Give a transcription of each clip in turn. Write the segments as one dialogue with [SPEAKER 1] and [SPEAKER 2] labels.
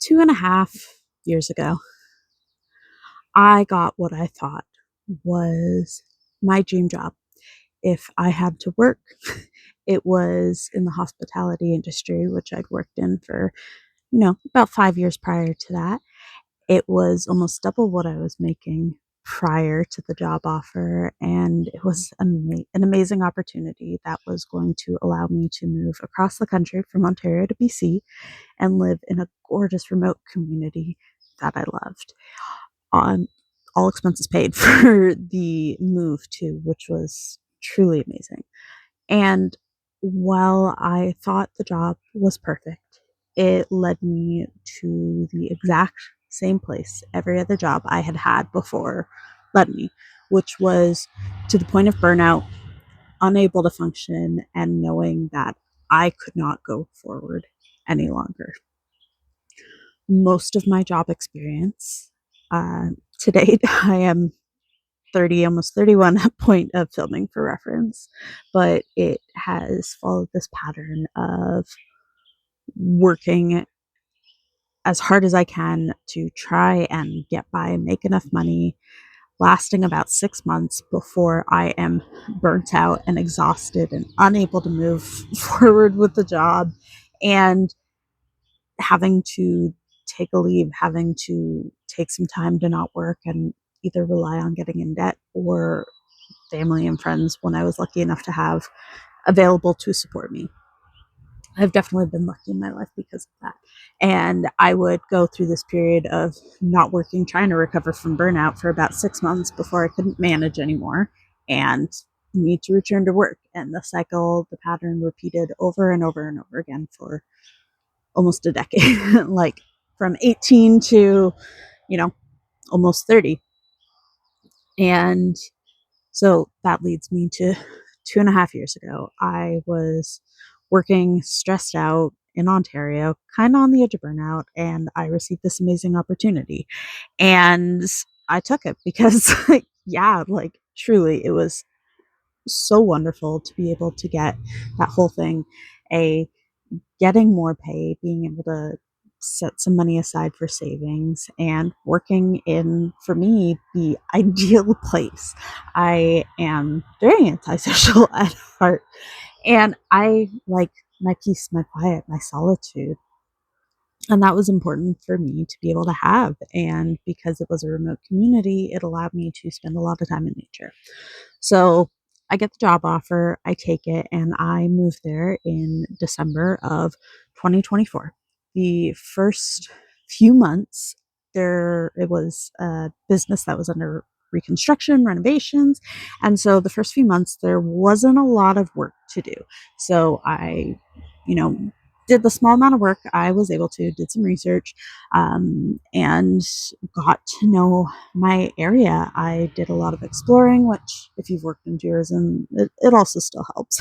[SPEAKER 1] 2.5 years ago, I got what I thought was my dream job. If I had to work, it was in the hospitality industry, which I'd worked in for, about 5 years prior to that. It was almost double what I was making prior to the job offer, and it was an amazing opportunity that was going to allow me to move across the country from Ontario to BC and live in a gorgeous remote community that I loved. On all expenses paid for the move to, which was truly amazing. And while I thought the job was perfect, it led me to the exact same place every other job I had had before led me, which was to the point of burnout, unable to function, and knowing that I could not go forward any longer. Most of my job experience to date, I am 30, almost 31 at point of filming for reference, but it has followed this pattern of working as hard as I can to try and get by and make enough money, lasting about 6 months before I am burnt out and exhausted and unable to move forward with the job, and having to take a leave, having to take some time to not work and either rely on getting in debt or family and friends when I was lucky enough to have available to support me. I've definitely been lucky in my life because of that. And I would go through this period of not working, trying to recover from burnout for about 6 months before I couldn't manage anymore and need to return to work. And the cycle, the pattern repeated over and over and over again for almost a decade, like from 18 to, you know, almost 30. And so that leads me to 2.5 years ago. I was working stressed out in Ontario, kind of on the edge of burnout, and I received this amazing opportunity. And I took it because, yeah, like truly, it was so wonderful to be able to get that whole thing, a getting more pay, being able to set some money aside for savings, and working in, for me, the ideal place. I am very antisocial at heart, and I like my peace, my quiet, my solitude. And that was important for me to be able to have. And because it was a remote community, it allowed me to spend a lot of time in nature. So I get the job offer, I take it, and I move there in December of 2024. The first few months, it was a business that was under reconstruction, renovations. And so the first few months, there wasn't a lot of work to do. So I, you know, did the small amount of work I was able to, did some research, and got to know my area. I did a lot of exploring, which, if you've worked in tourism, it also still helps.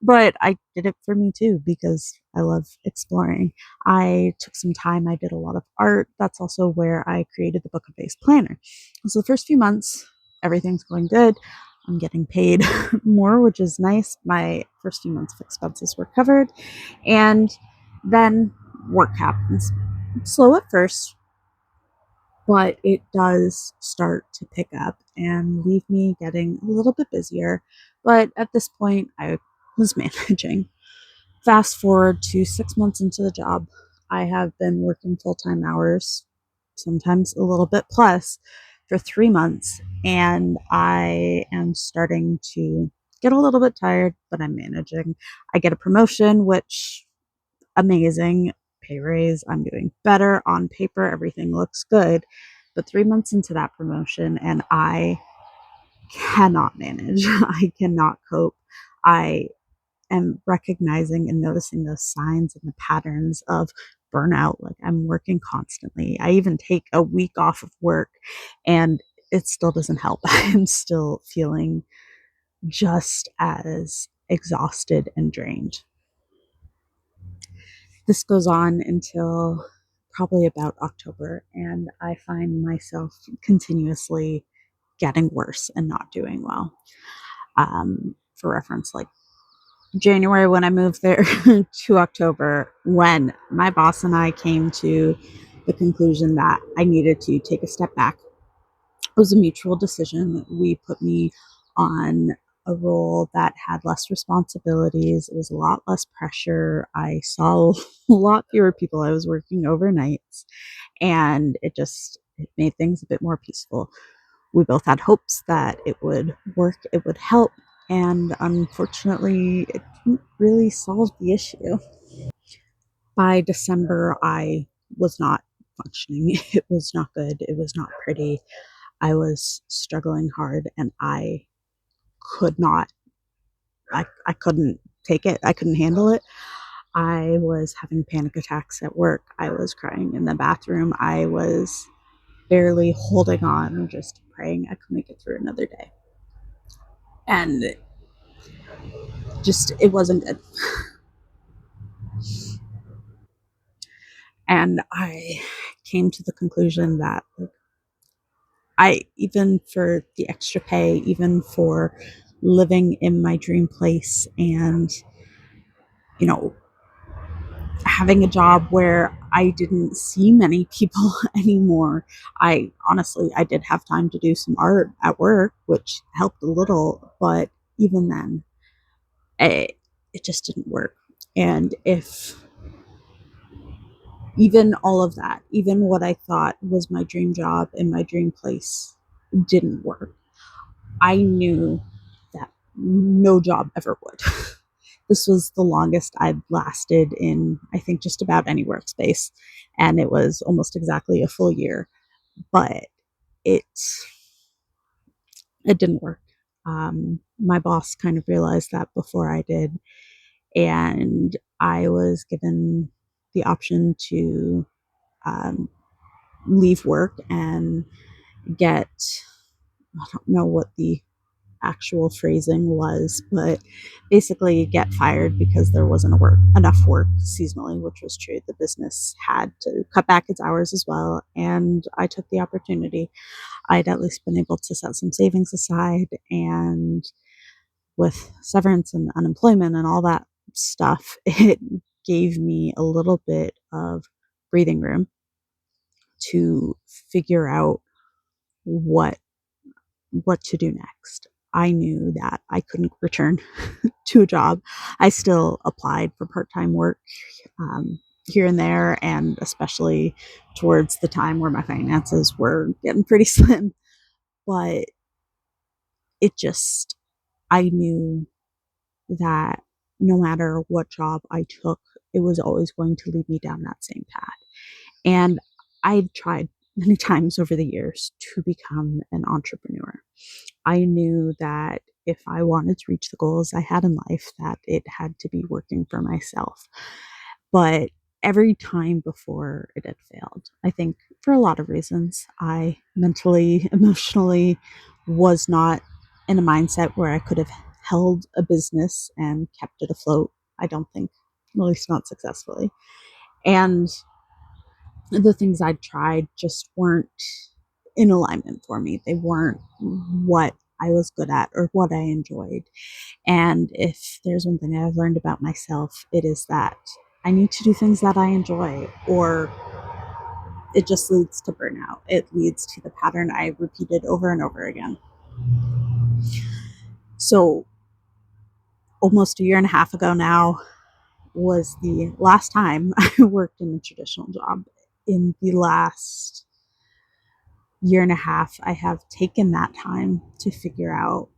[SPEAKER 1] But I did it for me too because I love exploring. I took some time, I did a lot of art. That's also where I created the book of base planner. So the first few months, everything's going good. I'm getting paid more, which is nice. My first few months of expenses were covered. And then work happens. Slow at first, but it does start to pick up and leave me getting a little bit busier. But at this point, I was managing. Fast forward to 6 months into the job, I have been working full time hours, sometimes a little bit plus, for 3 months. And I am starting to get a little bit tired, but I'm managing. I get a promotion, which amazing, pay raise. I'm doing better on paper. Everything looks good. But 3 months into that promotion, and I cannot manage. I cannot cope. I am recognizing and noticing those signs and the patterns of burnout. Like, I'm working constantly. I even take a week off of work and it still doesn't help. I'm still feeling just as exhausted and drained. This goes on until probably about October, and I find myself continuously getting worse and not doing well. For reference, like January when I moved there to October when my boss and I came to the conclusion that I needed to take a step back. It was a mutual decision. We put me on a role that had less responsibilities. It was a lot less pressure. I saw a lot fewer people. I was working overnights, and it made things a bit more peaceful. We both had hopes that it would work, it would help, and unfortunately, it didn't really solve the issue. By December, I was not functioning. It was not good. It was not pretty. I was struggling hard, and could not, I couldn't take it. I couldn't handle it. I was having panic attacks at work. I was crying in the bathroom. I was barely holding on, just praying I could make it through another day. And it wasn't good. And I came to the conclusion that even for the extra pay, even for living in my dream place and, you know, having a job where I didn't see many people anymore. I did have time to do some art at work, which helped a little, but even then, it just didn't work. And if even all of that, even what I thought was my dream job in my dream place didn't work, I knew that no job ever would. This was the longest I'd lasted in, I think, just about any workspace. And it was almost exactly a full year. But it it didn't work. My boss kind of realized that before I did. And I was given the option to um, leave work and get, I don't know what the actual phrasing was, but basically get fired because there wasn't enough work seasonally, which was true. The business had to cut back its hours as well, and I took the opportunity. I'd at least been able to set some savings aside, and with severance and unemployment and all that stuff, it gave me a little bit of breathing room to figure out what to do next. I knew that I couldn't return to a job. I still applied for part-time work here and there, and especially towards the time where my finances were getting pretty slim. But it just, I knew that no matter what job I took, it was always going to lead me down that same path. And I'd tried many times over the years to become an entrepreneur. I knew that if I wanted to reach the goals I had in life, that it had to be working for myself. But every time before, it had failed. I think for a lot of reasons. I mentally, emotionally was not in a mindset where I could have held a business and kept it afloat. I don't think, at least not successfully. And the things I'd tried just weren't in alignment for me. They weren't what I was good at or what I enjoyed. And if there's one thing I've learned about myself, it is that I need to do things that I enjoy, or it just leads to burnout. It leads to the pattern I repeated over and over again. So, almost a year and a half ago now was the last time I worked in a traditional job. In the last year and a half, I have taken that time to figure out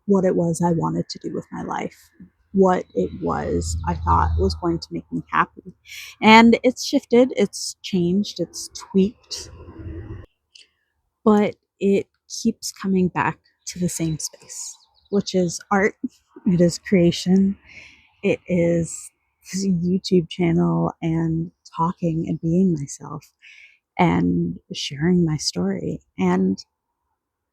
[SPEAKER 1] what it was I wanted to do with my life, what it was I thought was going to make me happy. And it's shifted, it's changed, it's tweaked, but it keeps coming back to the same space, which is art, it is creation, it is this YouTube channel and talking and being myself and sharing my story. And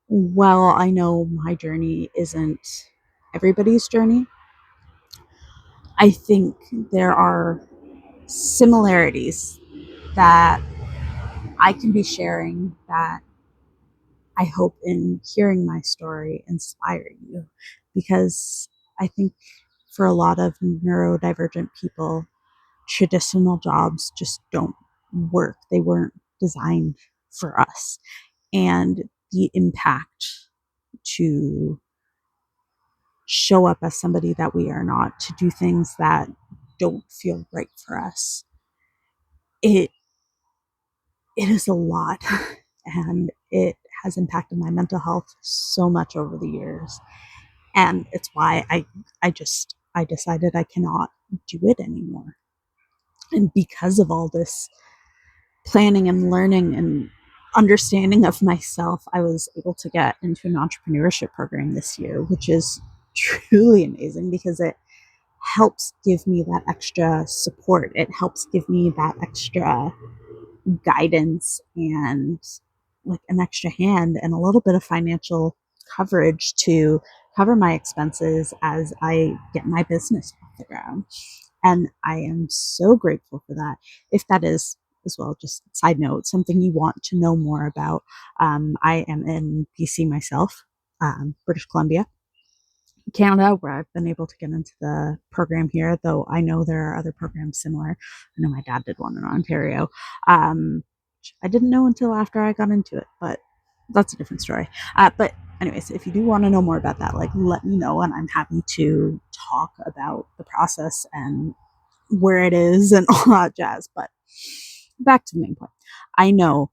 [SPEAKER 1] while I know my journey isn't everybody's journey, I think there are similarities that I can be sharing that I hope in hearing my story inspire you. Because I think for a lot of neurodivergent people, traditional jobs just don't work. They weren't designed for us. And the impact to show up as somebody that we are not, to do things that don't feel right for us, it is a lot. And it has impacted my mental health so much over the years. And it's why I decided I cannot do it anymore. And because of all this planning and learning and understanding of myself, I was able to get into an entrepreneurship program this year, which is truly amazing because it helps give me that extra support. It helps give me that extra guidance and like an extra hand and a little bit of financial coverage to cover my expenses as I get my business off the ground. And I am so grateful for that. If that is, as well, just side note, something you want to know more about, I am in BC myself, British Columbia, Canada, where I've been able to get into the program here, though I know there are other programs similar. I know my dad did one in Ontario. I didn't know until after I got into it, but that's a different story. But anyways, if you do want to know more about that, like let me know, and I'm happy to talk about the process and where it is and all that jazz. But back to the main point. I know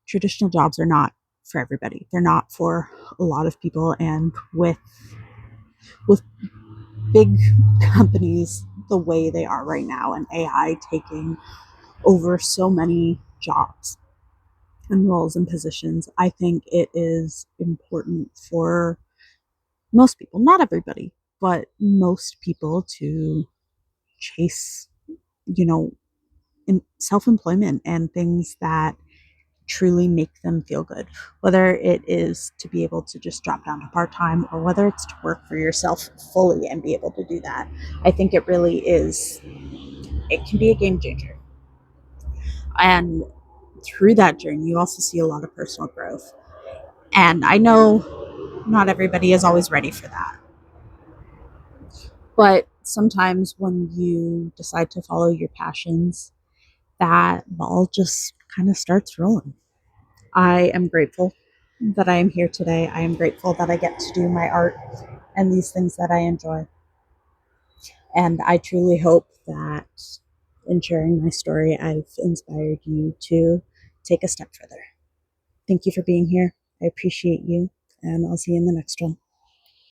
[SPEAKER 1] traditional jobs are not for everybody. They're not for a lot of people, and with big companies the way they are right now and AI taking over so many jobs and roles and positions, I think it is important for most people, not everybody, but most people to chase, you know, self-employment and things that truly make them feel good, whether it is to be able to just drop down to part-time or whether it's to work for yourself fully and be able to do that. I think it really is, it can be a game changer. And through that journey, you also see a lot of personal growth. And I know not everybody is always ready for that. But sometimes when you decide to follow your passions, that ball just kind of starts rolling. I am grateful that I am here today. I am grateful that I get to do my art and these things that I enjoy. And I truly hope that in sharing my story, I've inspired you to take a step further. Thank you for being here. I appreciate you, and I'll see you in the next one.